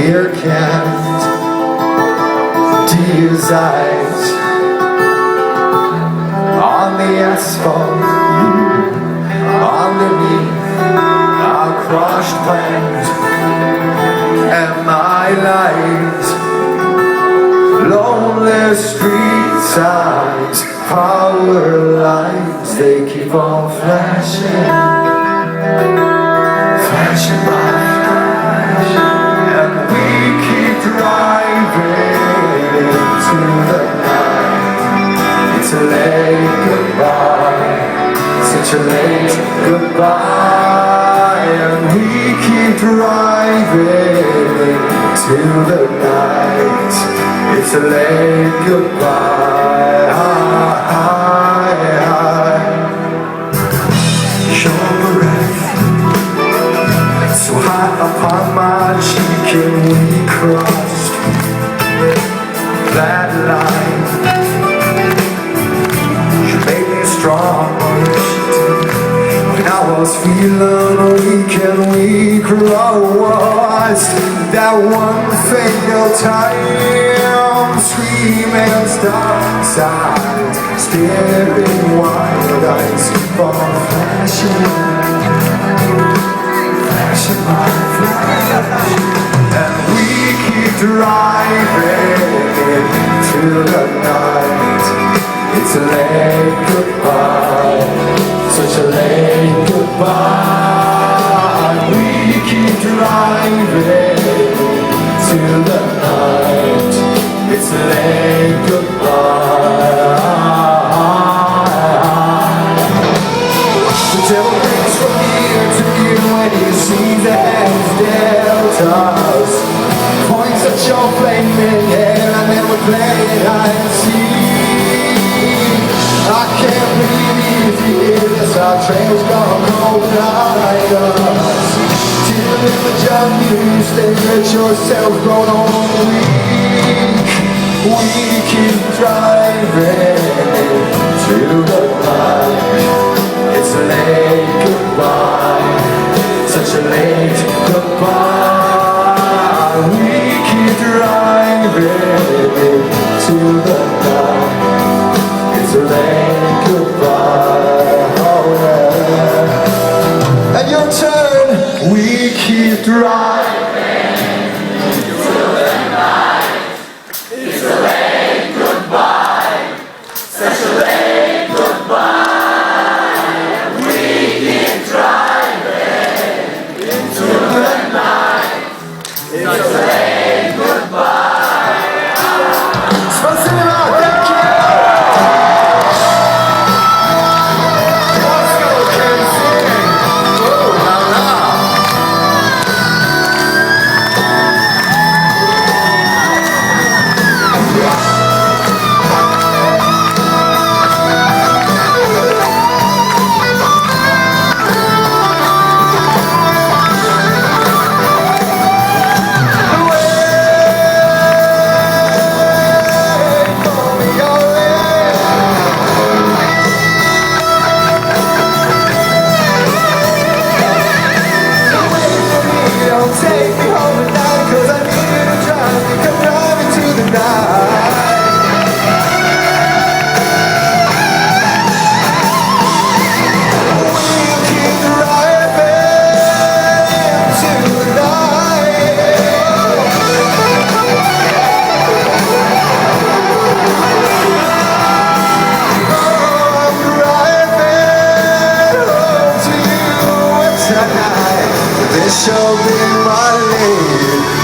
meerkat, deer's eyes on the asphalt, underneath our crushed plans. And my light, lonely street signs, power lines, they keep on flashing, flashing by. And we keep driving into the night. It's a late goodbye, such a late goodbye. And we keep driving to the night. It's a late goodbye. Your breath so hot upon my cheek, and we crossed that line. You made me strong when I was feeling weak, and we crossed that one fatal time, screaming stars eyes, staring wild eyes, keep on flashing, flashing my flash. And we keep driving to the night. It's a late goodbye, such a late goodbye. We keep driving to the night. It's a late goodbye. The devil brings from here to you when he sees the hands deltas, points at your flaming hair, and then we play hide and seek. I can't believe you hear this, our train's gone cold behind us. Till in the job you stay, let yourself grow on weak. We keep driving to the night. It's a late goodbye, such a late goodbye. We keep driving to the night. It's a late goodbye. Oh yeah. And your turn. We keep driving to the night. It's a late goodbye, such a late goodbye. We keep driving into the night. It's a late goodbye. Спасибо, thank you. This shall be my name.